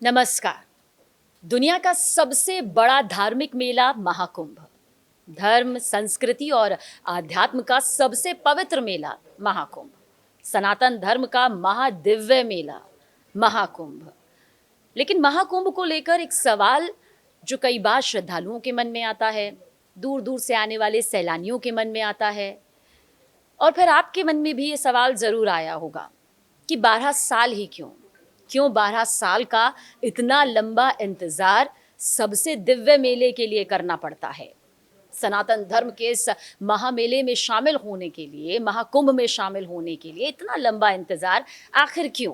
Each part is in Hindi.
नमस्कार। दुनिया का सबसे बड़ा धार्मिक मेला महाकुंभ, धर्म, संस्कृति और आध्यात्म का सबसे पवित्र मेला महाकुंभ, सनातन धर्म का महादिव्य मेला महाकुंभ। लेकिन महाकुंभ को लेकर एक सवाल जो कई बार श्रद्धालुओं के मन में आता है, दूर दूर से आने वाले सैलानियों के मन में आता है, और फिर आपके मन में भी ये सवाल जरूर आया होगा कि 12 साल ही क्यों? क्यों 12 साल का इतना लंबा इंतजार सबसे दिव्य मेले के लिए करना पड़ता है? सनातन धर्म के इस महामेले में शामिल होने के लिए, महाकुंभ में शामिल होने के लिए इतना लंबा इंतजार आखिर क्यों?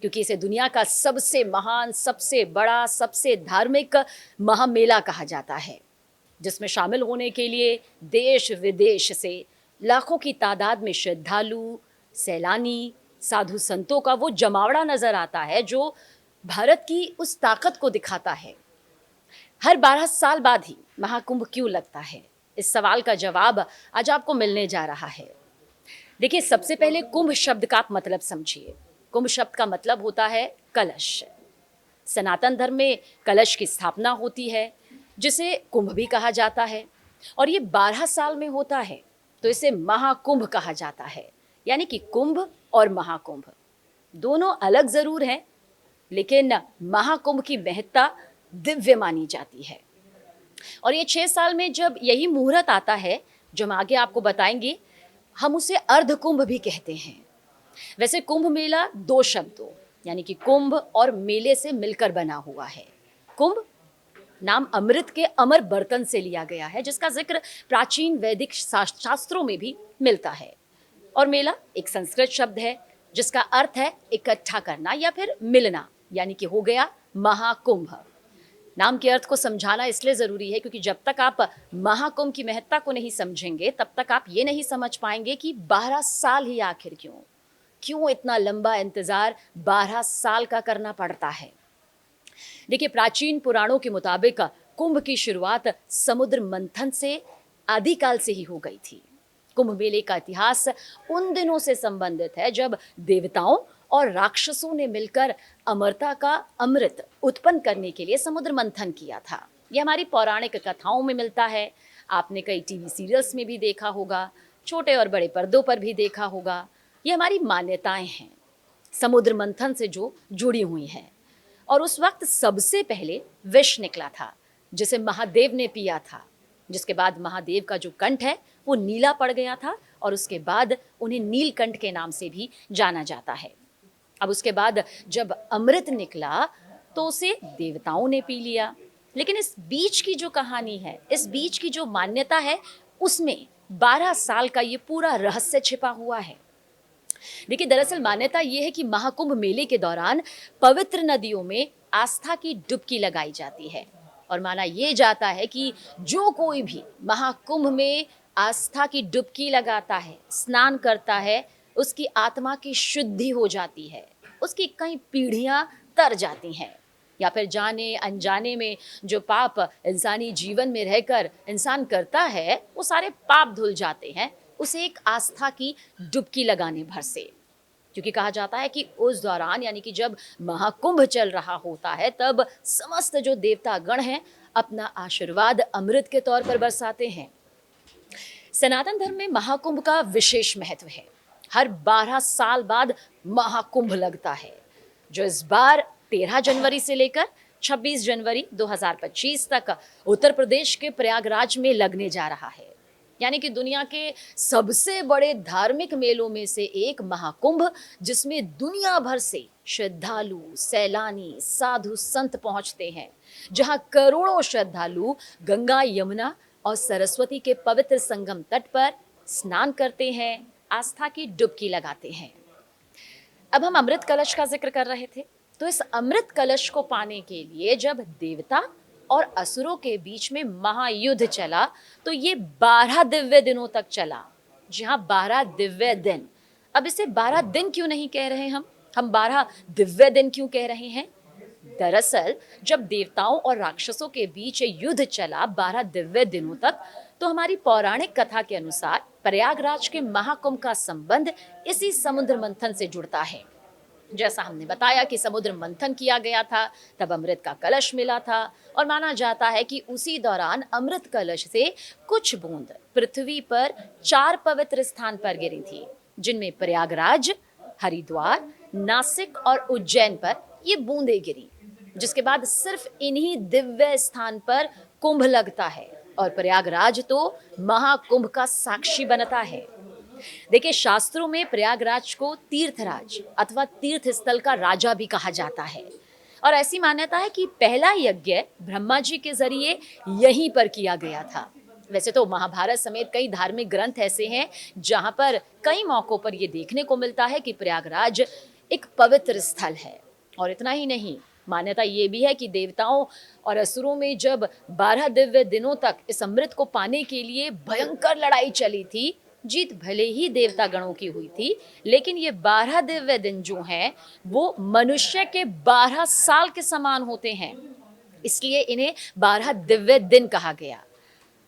क्योंकि इसे दुनिया का सबसे महान, सबसे बड़ा, सबसे धार्मिक महामेला कहा जाता है, जिसमें शामिल होने के लिए देश विदेश से लाखों की तादाद में श्रद्धालु, सैलानी, साधु संतों का वो जमावड़ा नजर आता है जो भारत की उस ताकत को दिखाता है। हर 12 साल बाद ही महाकुंभ क्यों लगता है? इस सवाल का जवाब आज आपको मिलने जा रहा है। देखिए, सबसे पहले कुंभ शब्द का आप मतलब समझिए। कुंभ शब्द का मतलब होता है कलश। सनातन धर्म में कलश की स्थापना होती है, जिसे कुंभ भी कहा जाता है, और ये 12 साल में होता है, तो इसे महाकुंभ कहा जाता है। यानी कि कुंभ और महाकुंभ दोनों अलग जरूर हैं, लेकिन महाकुंभ की महत्ता दिव्य मानी जाती है। और ये 6 साल में जब यही मुहूर्त आता है, जो हम आगे आपको बताएंगे, हम उसे अर्धकुंभ भी कहते हैं। वैसे कुंभ मेला 2 शब्दों यानी कि कुंभ और मेले से मिलकर बना हुआ है। कुंभ नाम अमृत के अमर बर्तन से लिया गया है, जिसका जिक्र प्राचीन वैदिक शास्त्रों में भी मिलता है। और मेला एक संस्कृत शब्द है जिसका अर्थ है इकट्ठा करना या फिर मिलना, यानी कि हो गया महाकुंभ। नाम के अर्थ को समझाना इसलिए जरूरी है क्योंकि जब तक आप महाकुंभ की महत्ता को नहीं समझेंगे, तब तक आप ये नहीं समझ पाएंगे कि 12 साल ही आखिर क्यों? क्यों इतना लंबा इंतजार 12 साल का करना पड़ता है? देखिए, प्राचीन पुराणों के मुताबिक कुंभ की शुरुआत समुद्र मंथन से आदिकाल से ही हो गई थी। कुंभ मेले का इतिहास उन दिनों से संबंधित है जब देवताओं और राक्षसों ने मिलकर अमरता का अमृत उत्पन्न करने के लिए समुद्र मंथन किया था। यह हमारी पौराणिक कथाओं में मिलता है। आपने कई टीवी सीरियल्स में भी देखा होगा, छोटे और बड़े पर्दों पर भी देखा होगा। ये हमारी मान्यताएं हैं, समुद्र मंथन से जो जुड़ी हुई हैं। और उस वक्त सबसे पहले विष निकला था, जिसे महादेव ने पिया था, जिसके बाद महादेव का जो कंठ है वो नीला पड़ गया था, और उसके बाद उन्हें नीलकंठ के नाम से भी जाना जाता है। अब उसके बाद जब अमृत निकला तो उसे देवताओं ने पी लिया। लेकिन इस बीच की जो कहानी है, इस बीच की जो मान्यता है, उसमें 12 साल का ये पूरा रहस्य छिपा हुआ है। देखिए, दरअसल मान्यता ये है कि महाकुंभ मेले के दौरान पवित्र नदियों में आस्था की डुबकी लगाई जाती है, और माना ये जाता है कि जो कोई भी महाकुंभ में आस्था की डुबकी लगाता है, स्नान करता है, उसकी आत्मा की शुद्धि हो जाती है, उसकी कई पीढ़ियां तर जाती हैं, या फिर जाने अनजाने में जो पाप इंसानी जीवन में रहकर इंसान करता है, वो सारे पाप धुल जाते हैं उसे एक आस्था की डुबकी लगाने भर से। क्योंकि कहा जाता है कि उस दौरान, यानी कि जब महाकुंभ चल रहा होता है, तब समस्त जो देवता गण हैं अपना आशीर्वाद अमृत के तौर पर बरसाते हैं। सनातन धर्म में महाकुंभ का विशेष महत्व है। हर 12 साल बाद महाकुंभ लगता है, जो इस बार 13 जनवरी से लेकर 26 जनवरी 2025 तक उत्तर प्रदेश के प्रयागराज में लगने जा रहा है। यानी कि दुनिया के सबसे बड़े धार्मिक मेलों में से एक महाकुंभ, जिसमें दुनिया भर से श्रद्धालु, सैलानी, साधु संत पहुंचते हैं, जहां करोड़ों श्रद्धालु गंगा, यमुना और सरस्वती के पवित्र संगम तट पर स्नान करते हैं, आस्था की डुबकी लगाते हैं। अब हम अमृत कलश का जिक्र कर रहे थे, तो इस अमृत कलश को पाने के लिए जब देवता और असुरों के बीच में महायुद्ध चला, तो ये 12 दिव्य दिनों तक चला। जी हाँ, 12 दिव्य दिन। अब इसे 12 दिन क्यों नहीं कह रहे हम 12 दिव्य दिन क्यों कह रहे हैं? दरअसल जब देवताओं और राक्षसों के बीच ये युद्ध चला 12 दिव्य दिनों तक, तो हमारी पौराणिक कथा के अनुसार प्रयागराज के महाकुंभ का संबंध इसी समुद्र मंथन से जुड़ता है। जैसा हमने बताया कि समुद्र मंथन किया गया था, तब अमृत का कलश मिला था और माना जाता है कि उसी दौरान अमृत कलश से कुछ बूंद पृथ्वी पर 4 पवित्र स्थान पर गिरी थी, जिनमें प्रयागराज, हरिद्वार, नासिक और उज्जैन पर ये बूंदें गिरी। जिसके बाद सिर्फ इन्हीं दिव्य स्थान पर कुंभ लगता है और प्रयागराज तो महाकुंभ का साक्षी बनता है। देखिए, शास्त्रों में प्रयागराज को तीर्थराज अथवा तीर्थ स्थल का राजा भी कहा जाता है और ऐसी मान्यता है कि पहला यज्ञ ब्रह्मा जी के जरिए यहीं पर किया गया था। वैसे तो महाभारत समेत कई धार्मिक ग्रंथ ऐसे हैं जहां पर कई मौकों पर यह देखने को मिलता है कि प्रयागराज एक पवित्र स्थल है। और इतना ही नहीं, मान्यता ये भी है कि देवताओं और असुरों में जब 12 दिव्य दिनों तक इस अमृत को पाने के लिए भयंकर लड़ाई चली थी, जीत भले ही देवता गणों की हुई थी, लेकिन ये 12 दिव्य दिन जो हैं वो मनुष्य के 12 साल के समान होते हैं, इसलिए इन्हें 12 दिव्य दिन कहा गया।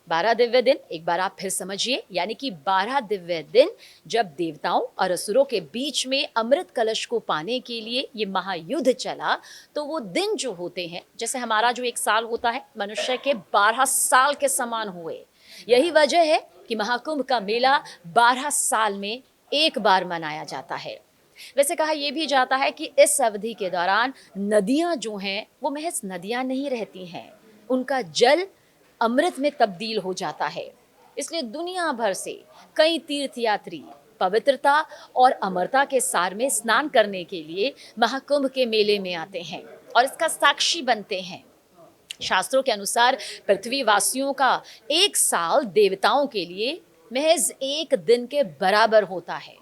12 दिव्य दिन एक बार आप फिर समझिए, यानी कि 12 दिव्य दिन जब देवताओं और असुरों के बीच में अमृत कलश को पाने के लिए ये महायुद्ध चला, तो वो दिन जो होते हैं, जैसे हमारा जो एक साल होता है, मनुष्य के 12 साल के समान हुए। यही वजह है कि महाकुंभ का मेला 12 साल में एक बार मनाया जाता है। वैसे कहा यह भी जाता है कि इस अवधि के दौरान नदियां जो हैं वो महज नदियां नहीं रहती हैं, उनका जल अमृत में तब्दील हो जाता है। इसलिए दुनिया भर से कई तीर्थयात्री पवित्रता और अमरता के सार में स्नान करने के लिए महाकुंभ के मेले में आते हैं और इसका साक्षी बनते हैं। शास्त्रों के अनुसार पृथ्वीवासियों का एक साल देवताओं के लिए महज एक दिन के बराबर होता है।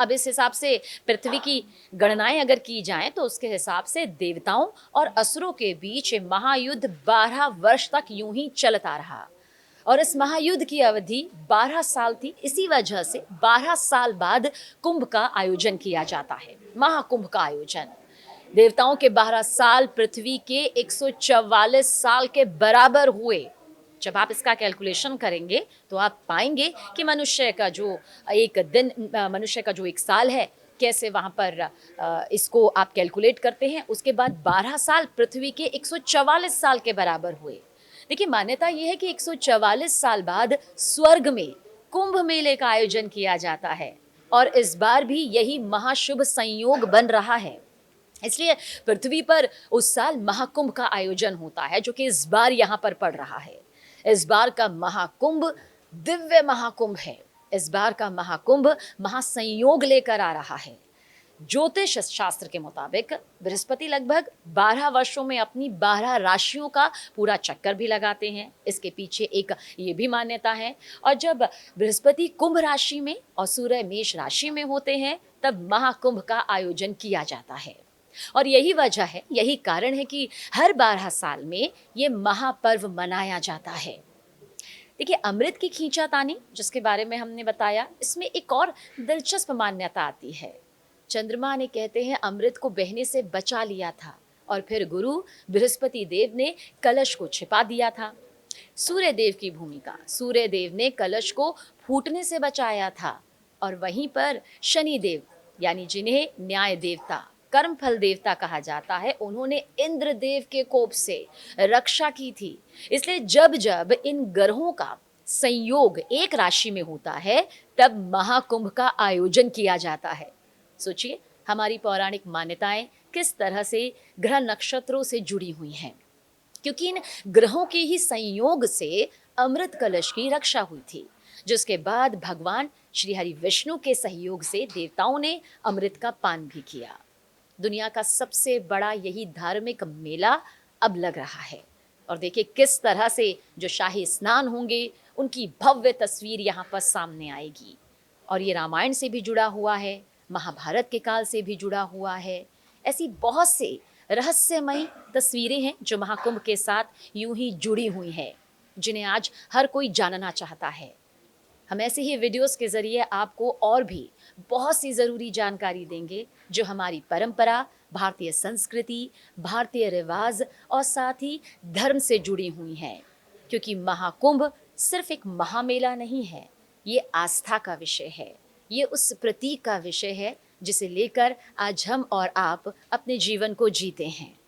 अब इस हिसाब से पृथ्वी की गणनाएं अगर की जाएं तो उसके हिसाब से देवताओं और असुरों के बीच महायुद्ध 12 वर्ष तक यूं ही चलता रहा और इस महायुद्ध की अवधि 12 साल थी। इसी वजह से 12 साल बाद कुंभ का आयोजन किया जाता है, महाकुंभ का आयोजन। देवताओं के 12 साल पृथ्वी के 144 साल के बराबर हुए। जब आप इसका कैलकुलेशन करेंगे तो आप पाएंगे कि मनुष्य का जो एक साल है, कैसे वहाँ पर इसको आप कैलकुलेट करते हैं। उसके बाद 12 साल पृथ्वी के 144 साल के बराबर हुए। देखिए, मान्यता यह है कि 144 साल बाद स्वर्ग में कुंभ मेले का आयोजन किया जाता है और इस बार भी यही महाशुभ संयोग बन रहा है। इसलिए पृथ्वी पर उस साल महाकुंभ का आयोजन होता है, जो कि इस बार यहाँ पर पड़ रहा है। इस बार का महाकुंभ दिव्य महाकुंभ है। इस बार का महाकुंभ महासंयोग लेकर आ रहा है। ज्योतिष शास्त्र के मुताबिक बृहस्पति लगभग 12 वर्षों में अपनी 12 राशियों का पूरा चक्कर भी लगाते हैं। इसके पीछे एक ये भी मान्यता है। और जब बृहस्पति कुंभ राशि में और सूर्य मेष राशि में होते हैं, तब महाकुंभ का आयोजन किया जाता है। और यही वजह है, यही कारण है कि हर 12 साल में ये महापर्व मनाया जाता है। देखिए, अमृत की खींचातानी जिसके बारे में हमने बताया, इसमें एक और दिलचस्प मान्यता आती है। चंद्रमा ने, कहते हैं, अमृत को बहने से बचा लिया था और फिर गुरु बृहस्पति देव ने कलश को छिपा दिया था। सूर्य देव की भूमिका, सूर्य देव ने कलश को फूटने से बचाया था और वहीं पर शनि देव, यानी जिन्हें न्याय देवता, कर्मफल देवता कहा जाता है, उन्होंने इंद्रदेव के कोप से रक्षा की थी। इसलिए जब जब इन ग्रहों का संयोग एक राशि में होता है, तब महाकुंभ का आयोजन किया जाता है। सोचिए, हमारी पौराणिक मान्यताएं किस तरह से ग्रह नक्षत्रों से जुड़ी हुई हैं, क्योंकि इन ग्रहों के ही संयोग से अमृत कलश की रक्षा हुई थी, जिसके बाद भगवान श्री हरि विष्णु के सहयोग से देवताओं ने अमृत का पान भी किया। दुनिया का सबसे बड़ा यही धार्मिक मेला अब लग रहा है और देखिए किस तरह से जो शाही स्नान होंगे, उनकी भव्य तस्वीर यहाँ पर सामने आएगी। और ये रामायण से भी जुड़ा हुआ है, महाभारत के काल से भी जुड़ा हुआ है। ऐसी बहुत से रहस्यमयी तस्वीरें हैं जो महाकुंभ के साथ यूं ही जुड़ी हुई हैं, जिन्हें आज हर कोई जानना चाहता है। हम ऐसे ही वीडियोस के ज़रिए आपको और भी बहुत सी ज़रूरी जानकारी देंगे जो हमारी परंपरा, भारतीय संस्कृति, भारतीय रिवाज और साथ ही धर्म से जुड़ी हुई हैं। क्योंकि महाकुंभ सिर्फ एक महामेला नहीं है, ये आस्था का विषय है, ये उस प्रतीक का विषय है जिसे लेकर आज हम और आप अपने जीवन को जीते हैं।